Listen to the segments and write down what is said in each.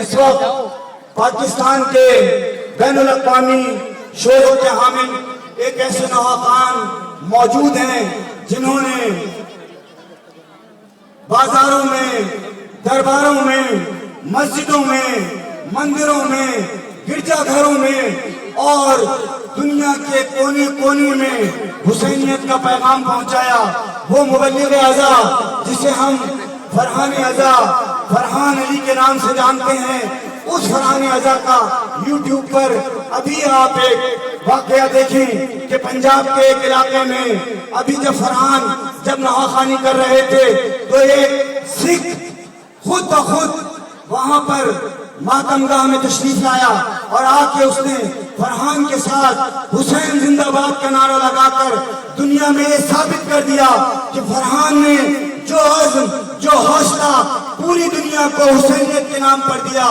اس وقت پاکستان کے بین الاقوامی شعور کے حامل ایک ایسے نواخوان موجود ہیں جنہوں نے بازاروں میں، درباروں میں، مسجدوں میں، مندروں میں، گرجا گھروں میں اور دنیا کے کونے کونے میں حسینیت کا پیغام پہنچایا۔ وہ مبلغ اعظم جسے ہم فرحان اعظم، فرحان علی کے نام سے جانتے ہیں، اس فرحان اعظم کا یوٹیوب پر ابھی آپ ایک واقعہ دیکھیں کہ پنجاب کے ایک علاقے میں ابھی جب نواخوانی کر رہے تھے تو ایک سکھ خود بخود وہاں پر ماتم گاہ میں تشریف لایا اور آ کے اس نے فرحان کے ساتھ حسین زندہ باد کا نعرہ لگا کر دنیا میں یہ ثابت کر دیا کہ فرحان نے جو عزم، جو حوصلہ پوری دنیا کو حسینیت کے نام پر دیا،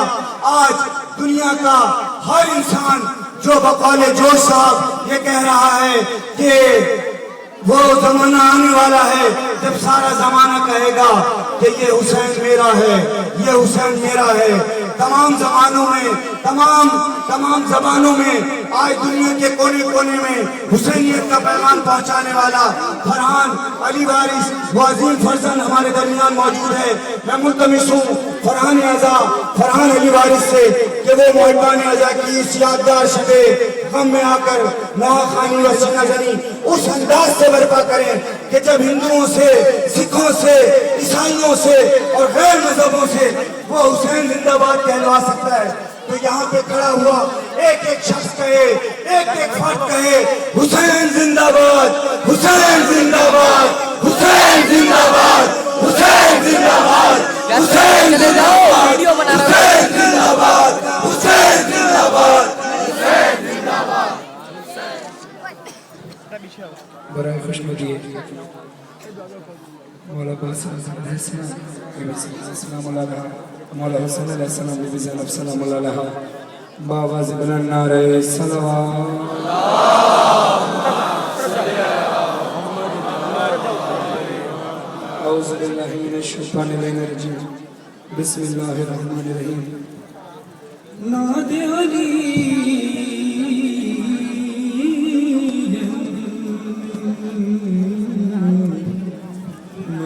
آج دنیا کا ہر انسان جو بقول جوش صاحب یہ کہہ رہا ہے کہ وہ زمانہ آنے والا ہے جب سارا زمانہ کہے گا کہ یہ حسین میرا ہے، یہ حسین میرا ہے۔ تمام زمانوں میں، تمام زبانوں میں آج دنیا کے کونے کونے میں حسینیت کا پیغام پہنچانے والا فرحان علی وارث وہ عظیم فرزند ہمارے درمیان موجود ہے۔ میں ملتمس ہوں فرحان اعظم، فرحان علی وارث سے کہ وہ محبان اعظم کی اس یادگار شب غم میں آ کر نواخوانی و سینہ زنی اس انداز سے برپا کریں کہ جب ہندوؤں سے، سکھوں سے، عیسائیوں سے اور غیر مذہبوں سے وہ حسین زندہ باد کہلوا سکتا ہے، تو یہاں پہ کھڑا ہوا ایک ایک شخص کہے، ایک ایک فرد کہے حسین زندہ باد، حسین زندہ باد، حسین زندہ باد، حسین زندہ باد، حسین زندہ باد، حسین زندہ باد، حسین زندہ باد، حسین زندہ باد۔ برائے خوش مدیے مولا باصر علیہ السلام، بی بی زینب سلام اللہ علیہ، مولا حسین علیہ السلام، بی بی زینب سلام اللہ علیہ، باواز بلند نعرہ صلوات۔ اعوذ باللہ من الشیطان الرجیم، بسم اللہ الرحمن الرحیم۔ ناد علی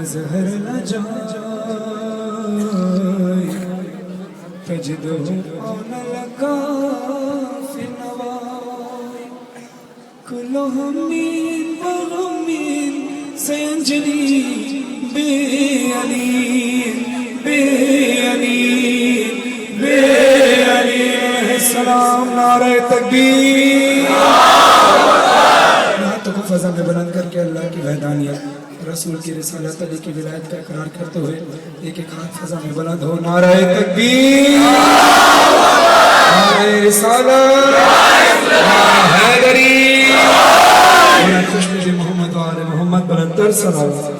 مظہر نہ جائے تجدہ آن لگا فی نوائے کل ہمین و غمین سینجلی بے علی، بے علی، بے علی علیہ السلام۔ نعرہ تکبیر، ہاتھوں کو فضا میں بلند کر کے اللہ کی وحدانیت، رسول کی رسالت، علی کی ولایت کا اقرار کرتے ہوئے ایک ایک ہاتھ فضا میں بلند ہو۔ نعرہ تکبیر، نعرہ رسالت، نعرہ حیدری، نعرہ خوشنودی محمد و آل محمد، بلند تر صلوات۔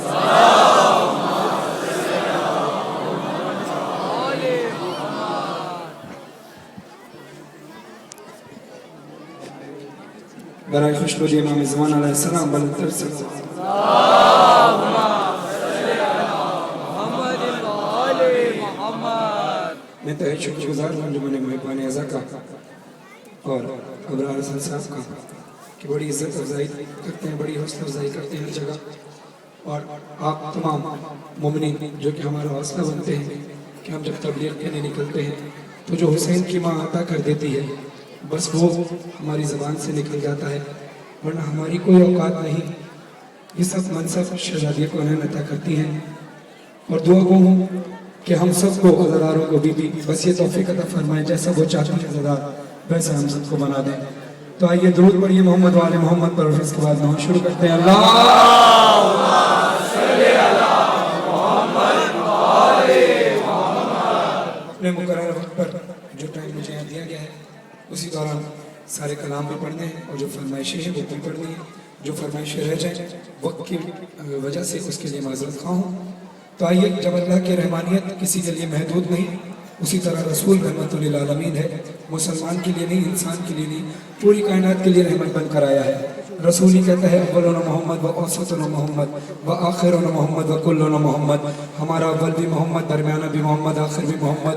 برائے خوشنودی امام زمان علیہ السلام، بلند تر صلوات۔ میں تہہ شکر گزار ہوں جو میں نے محبان اعظم کا اور ابرار حسن صاحب کا کہ بڑی عزت افزائی کرتے ہیں، بڑی حوصلہ افزائی کرتے ہیں ہر جگہ، اور آپ تمام مومنین جو کہ ہمارا حوصلہ بنتے ہیں کہ ہم جب تبلیغ کرنے نکلتے ہیں تو جو حسین کی ماں عطا کر دیتی ہے بس وہ ہماری زبان سے نکل جاتا ہے، ورنہ ہماری کوئی اوقات نہیں۔ یہ سب منصب شہزادی کو انہیں عطا کرتی ہیں، اور دعا گو ہوں کہ ہم سب کو عزاداروں کو بھی بس یہ توفیق عطا فرمائیں جیسا وہ چاہتے ہیں عزادار ویسا ہم سب کو بنا دیں۔ تو آئیے درود پڑھیے محمد و آل محمد پر، اور اس کے بعد نعت شروع کرتے ہیں۔ اللہم صلی علی محمد و آل محمد۔ اپنے مقررہ وقت پر جو ٹائم مجھے یہاں دیا گیا ہے اسی دوران سارے کلام بھی پڑھنے ہیں، اور جو فرمائشیں ہیں وہ بھی پڑھنی ہیں، جو فرمائشیں رہ جائیں وقت کی وجہ سے اس کے لیے معذرت خواہ ہوں۔ تو آئیے، جب اللہ کی رحمانیت کسی کے لیے محدود نہیں، اسی طرح رسول رحمت للعالمین ہے، مسلمان کے لیے نہیں، انسان کے لیے نہیں، پوری کائنات کے لیے رحمت بن کر آیا ہے۔ رسول ہی کہتا ہے اولون محمد و اوسطون محمد و آخرون محمد و کلون محمد، ہمارا اول بھی محمد، درمیانہ بھی محمد، آخر بھی محمد۔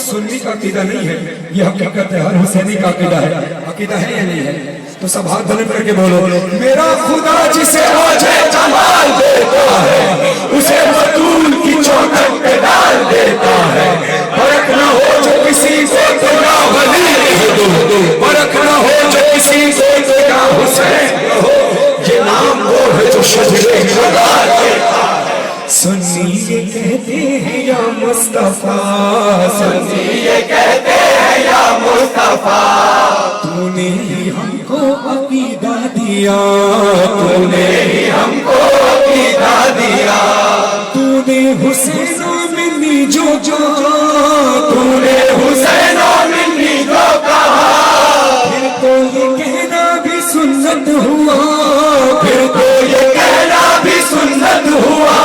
سنی کا عقیدہ نہیں ہے، یہ حقیقت ہے، ہر حسینی کا عقیدہ ہے. عقیدہ ہے یا نہیں ہے؟ تو سب ہاتھ بلند کر کے بولو، میرا خدا جسے اوجھے جمال دیتا ہے اسے مطلول کی چوکھٹ پہ ڈال دیتا ہے. فرق نہ ہو جو کسی کو تیرا ولی کہہ دو، فرق نہ ہو جو کسی کو تیرا حسین کہو، یہ نام وہ ہے جو شجرے لگا دیتا ہے. سنی یہ کہتے ہیں یا مصطفیٰ، سنی یہ کہتے ہیں یا مصطفیٰ، تو نے ہی ہم کو عقیدہ دیا، تو نے ہی ہم کو عقیدہ دیا. تو نے حسین و منی جو کہا، تو نے حسین و منی جو کہا، پھر تو یہ کہنا بھی سنت ہوا، پھر تو یہ کہنا بھی سنت ہوا.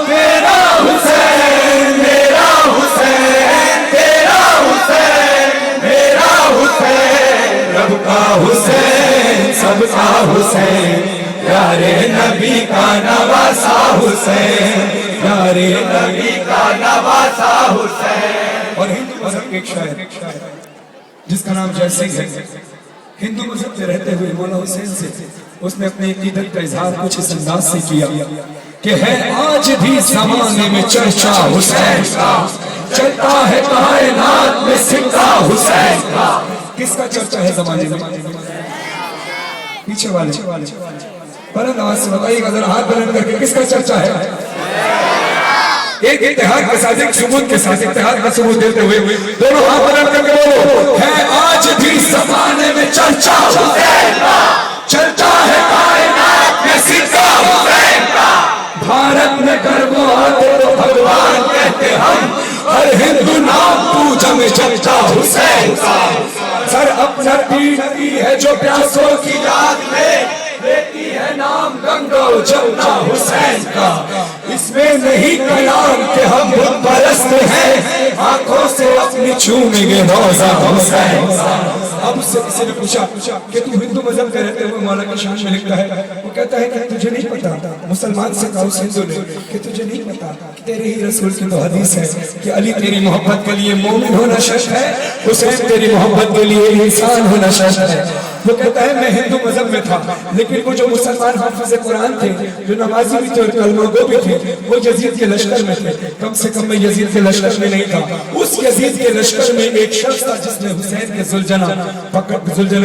میرا حسین، میرا حسین، تیرا حسین، میرا حسین، رب کا حسین، سب کا حسین، پیارے نبی کا نواسا حسین، پیارے نبی کا نواسا حسین. اور ہندو مذہب کے ایک شاعر جس کا نام جے سنگھ ہے، ہندو مذہب میں رہتے ہوئے مولا حسین سے اس نے اپنے عقیدت کا اظہار کچھ اس انداز سے کیا کہ ہے آج بھی زمانے میں چرچا حسین کا، چلتا ہے کائنات میں سکہ حسین کا. کس کا چرچا ہے زمانے میں؟ پیچھے والے بلند آواز سے بتائیے گا ذرا، ہاتھ بلند کر کے، کس کا چرچا ہے؟ ایک اتحاد کے ساتھ، ایک ثبوت کے ساتھ، اتحاد کا ثبوت دیتے ہوئے دونوں ہاتھ بلند کر کے بولو، ہے آج بھی زمانے میں چرچا حسین کا، چلتا ہے کائنات میں سکہ حسین کا. بھارت میں گرو آتے تو بھگوان کہتے ہم، ہر ہندو نام پوجا میں چرچا حسین کا. سر اپنا پیٹتی ہے جو پیاسوں کی یاد میں، لیتی ہے نام گنگا و جمنا حسین کا. اس میں نہیں کلام کہ ہم بت پرست ہیں، آنکھوں سے اپنی چومیں گے روزہ حسین کا. اب اس سے کسی نے پوچھا کہ تو ہندو مذہب میں رہتے ہوئے مولا کی شان میں لکھتا ہے، وہ کہتا ہے کہ تجھے نہیں پتا. مسلمان سے کہا اس ہندو نے کہ تجھے نہیں پتا کہ تیرے ہی رسول کی تو حدیث ہے کہ علی تیری محبت کے لیے مومن ہونا شرط ہے، حسین تیری محبت کے لیے انسان ہونا شرط ہے. وہ کہتا ہے میں ہندو مذہب میں تھا، لیکن وہ جو مسلمان حافظ قرآن تھے، جو نمازی بھی تھے اور کلمہ گو بھی تھے، وہ یزید کے لشکر میں تھے. کم سے کم میں یزید کے لشکر میں نہیں تھا. اس یزید کے لشکر میں ایک شخص تھا جس نے حسین کے زلجنہ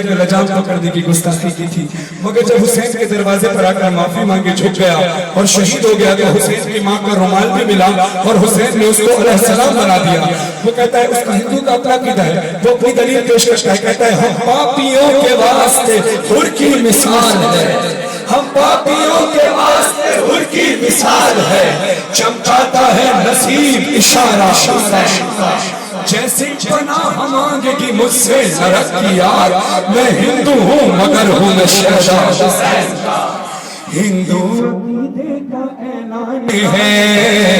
کے لجام پکڑنے کی گستاخی کی تھی، مگر جب حسین کے دروازے پر آ کر معافی مانگے جھک گیا اور شہید ہو گیا تو حسین کی ماں کا رومال بھی ملا اور حسین نے اس کو علیہ السلام بنا دیا. وہ کہتا ہے اس کا ہندو کا اپنا عقیدہ ہے، وہ اپنی دلیل پیش کرتا ہے، کہتا ہے ہم پاپیوں کے واسطے حر کی مثال ہے، ہم پاپیوں کے واسطے حر کی مثال ہے، چمکاتا ہے نصیب اشارہ حسین کا. جیسے پناہ مانگے گی مجھ سے نرک کی یار، میں ہندو ہوں مگر ہوں میں شہزاد حسین کا. ہندو عقیدے کا اعلان ہے،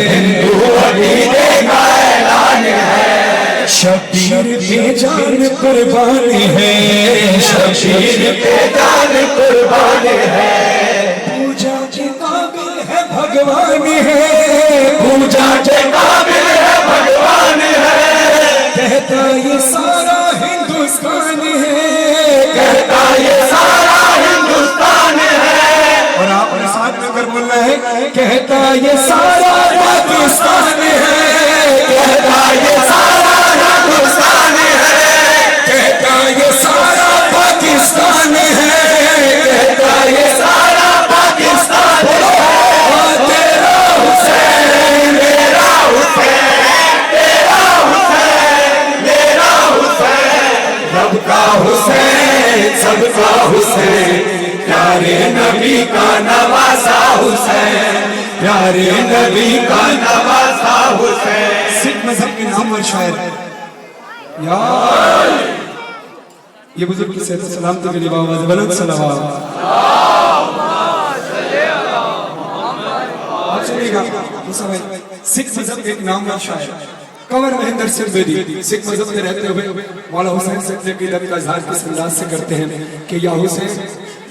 ہندو عقیدے کا اعلان ہے، شبیر پہ جان قربان ہے، شبیر پہ جان قربان ہے. پوجا کے قابل ہے بھگوان ہے، پوجا کے قابل ہے بھگوان ہے، کہتا یہ سارا ہندوستان ہے، کہتا یہ سارا ہندوستان ہے. اور آپ نے ساتھ میں کر بولنا ہے، کہتا یہ سارا پاکستان ہے، کہتا یہ سارا ہندوستان ہے، کہتا یہ سارا پاکستان ہے، کہتا یہ سارا پاکستان ہے. تیرا حسین، میرا حسین، تیرا حسین، میرا حسین، رب کا حسین، سب کا حسین، پیارے نبی کا نواسا حسین، پیارے نبی کا نواسا حسین. سکھ مذہب کے نام اور شاعر یہ بزرگ کی صحت و سلامتی کے لیے باوجود بلند صلوات. آپ سنیے گا سکھ مذہب کے ایک نام اور شاعر کنور مہندر سنگھ بیدی سکھ مذہب میں رہتے ہوئے مولا حسین سے اپنے عقیدت کا اظہار کس انداز سے کرتے ہیں کہ یا حسین،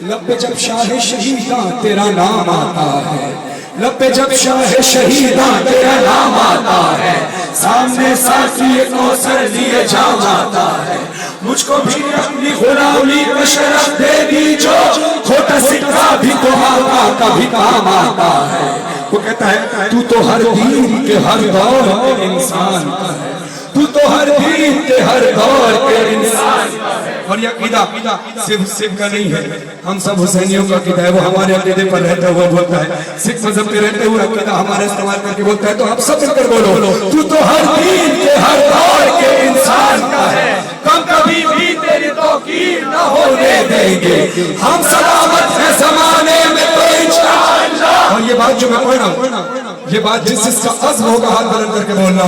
لب پہ جب شاہ شہیداں تیرا نام آتا ہے، لب پہ جب شاہ شہیداں تیرا نام آتا ہے، سامنے ساقی کوثر لیے جام آتا ہے، مجھ کو بھی اپنی غلامی کا شرف دے دی جو کھوٹا سکہ بھی تو آقا کا بھی کام آتا ہے۔ وہ کہتا ہے تو تو ہر دین کے ہر دور کے انسان کا ہے، تو تو ہر دین کے ہر دور کے انسان کا ہے۔ اور یہ عقیدہ صرف کا نہیں ہے، ہم سب حسینیوں کا عقیدہ ہے، وہ ہمارے عقیدے پر رہتا ہوا بولتا ہے، سکھ مذہب پہ رہتے ہوئے عقیدہ ہمارا استعمال کر کے بولتا ہے، تو آپ سب مل کر بولو تو تو ہر دین کے ہر دور کے انسان کا ہے، ہم کبھی بھی تیری توقیر نہ ہونے دیں گے، ہم سلامت ہیں زمانے میں تو انشاءاللہ۔ اور یہ بات جو میں پڑھ رہا ہوں، یہ بات جس کا عزم ہوگا ہاتھ بلند کر کے بولنا،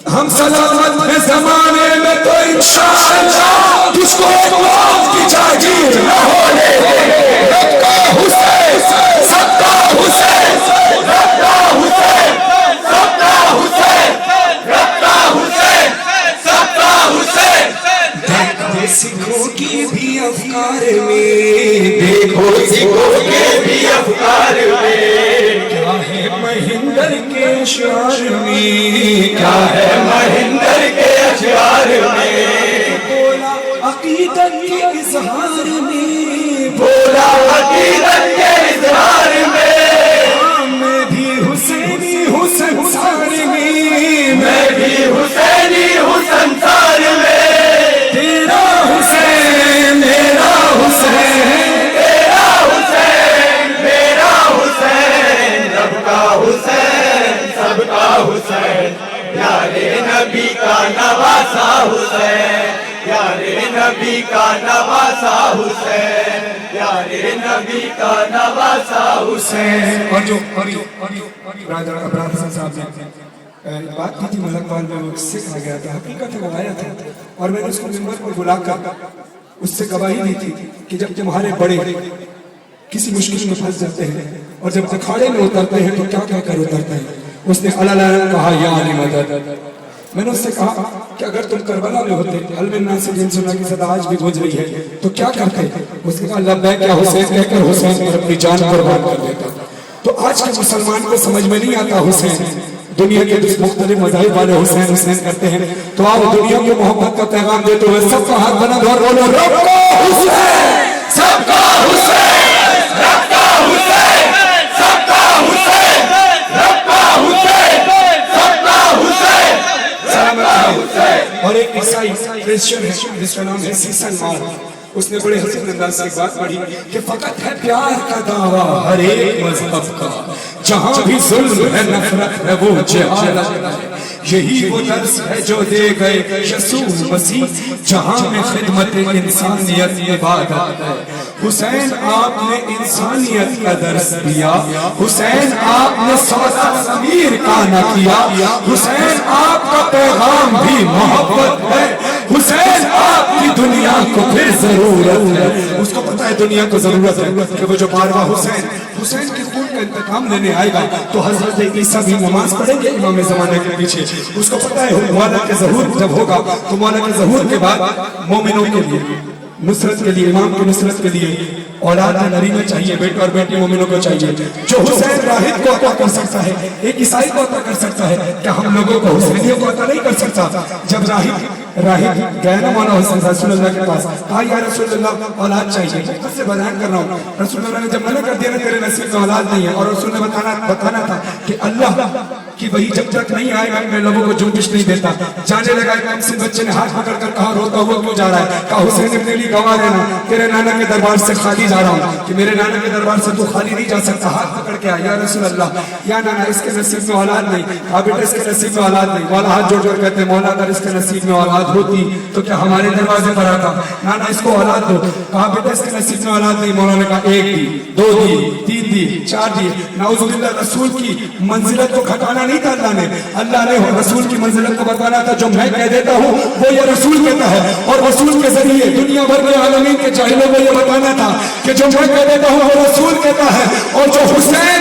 ہم سلامت ہیں زمانے میں تو انشاءاللہ، جس کو ایک موت کی جاگیر نہ ہونے دیں گے، رب کا حسین سب کا حسین، رب کا حسین سب کا حسین، رب کا حسین سب کا حسین۔ دیکھو سکھوں کی بھی افکار میں، دیکھو سکھوں کے بھی افکار میں، کیا ہے مہندر کے اشعار میں، کیا ہے مہندر کے اشعار میں، بولا عقیدت کے اظہار میں، بولا عقیدت کے اظہار میں، میں بھی حسینی ہوں سنسار میں، میں بھی حسینی ہوں سنسار میں، تیرا حسین میرا حسین، تیرا حسین میرا حسین، رب کا حسین سب کا حسین، پیارے نبی کا نواسا حسین، پیارے نبی کا نواسا حسین، پیارے نبی کا نواسا حسین۔ اور جو برادر ابرار حسن صاحب نے بات کی تھی ملک وال میں، وہ سکھ آ گیا تھا، حقیقت ہے آیا تھا، اور میں نے اس کو منبر پر بلا کر اس سے گواہی دی تھی کہ جب تمہارے بڑے کسی مشکل میں پھنس جاتے ہیں اور جب اکھاڑے میں اترتے ہیں تو کیا کہہ کر اترتے ہیں، اس نے اللہ کہا یا علی مدد۔ میں نے اس سے کہا کہ اگر تم کربلا میں ہوتے، علم الناس سے جن سنا کی صدا آج بھی گونج رہی ہے، تو کیا کرتے؟ اس نے کہا لبیک یا حسین کہہ کر حسین پر اپنی جان قربان کر دیتا۔ تو آج کے مسلمان کو سمجھ میں نہیں آتا حسین، دنیا کے مختلف مذاہب والے حسین حسین کرتے ہیں، تو آپ دنیا کو محبت کا پیغام دیتے ہوئے سب کا ہاتھ بلند اور بولو رب کا حسین سب کا حسین، رب کا حسین سب کا حسین، رب کا حسین سب کا حسین، سلامت حسین۔ اور ایک عیسائی کرسچن ہے جس کا نام ہے سیسن ماؤ، اس نے بڑے حسین انداز سے ایک بات پڑھی کہ فقط ہے پیار کا دعویٰ ہر ایک مذہب کا، جہاں بھی ظلم ہے نفرت ہے وہ جہالت ہے، یہی وہ درس ہے جو دے گئے یسوع مسیح، جہاں میں خدمت انسانیت عبادت ہے۔ حسین آپ نے انسانیت کا درس دیا، حسین آپ نے سودا ضمیر کا نہ کیا، حسین آپ کا پیغام بھی محبت ہے، حسین آپ کی دنیا کو پھر ضرورت ہے۔ اس کو پتا ہے دنیا کو ضرورت ہے کہ وہ جو بارہا حسین کے خون کا انتقام لینے آئے گا تو حضرت عیسیٰ بھی نماز پڑھیں گے امام زمانے کے پیچھے۔ اس کو پتا ہے مولا کے ظہور جب ہوگا تو مولا کے ظہور کے بعد مومنوں کے لیے نصرت کے لیے، امام کی نصرت کے لیے اولاد نرینہ چاہیے، بیٹا اور بیٹی مومنوں کو چاہیے۔ جو حسین راہب کو عطا کر سکتا ہے، ایک عیسائی کو عطا کر سکتا ہے، کیا ہم لوگوں کو حسینیوں کو عطا نہیں کر سکتا؟ جب راہب گیا نا مولا حسین رسول اللہ کے پاس، کہا یا رسول اللہ اولاد چاہیے، میں سے بیان کر رہا ہوں۔ رسول اللہ نے جب منع کر دیا نا تیرے نصیب میں اولاد نہیں ہے، اور رسول نے بتانا تھا کہ اللہ کی وہی جب تک نہیں آئے گا میں لوگوں کو جنبش نہیں دیتا۔ جانے لگا ایک کم سے بچے نے ہاتھ پکڑ کر کہا روتا ہوا کیوں جا رہا ہے؟ کہا حسین اپنے لیے گواہ رہنا، تیرے نانا کے دربار سے خالی جا رہا ہوں کہ میرے نانا کے دربار سے تو خالی نہیں جا سکتا۔ ہاتھ پکڑ کے آیا یا رسول اللہ، یا نانا اس کے نصیب میں اولاد نہیں۔ کہا بیٹا اس کے نصیب میں اولاد نہیں۔ مولا ہاتھ جوڑ کر کہتے ہیں مولا اگر اس کے نصیب میں اولاد ہوتی تو کیا ہمارے دروازے پر آتا؟ نانا اس کو اولاد دو۔ کہا بیٹا اس کے نصیب میں اولاد نہیں۔ مولا نے کہا ایک دی، دو دی، تین دی، چار دی۔ نعوذ باللہ رسول کی منزلت کو گھٹانا نہیں تھا اللہ نے رسول کی منزلت کو بتانا تھا۔ جو میں کہہ دیتا ہوں وہ یہ رسول کہتا ہے، اور رسول کے ذریعے دنیا بھر کے عالمین کے جاہلوں کو یہ بتانا تھا کہ جو میں کہہ دیتا ہوں وہ رسول کہتا ہے، اور جو حسین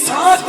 7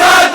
7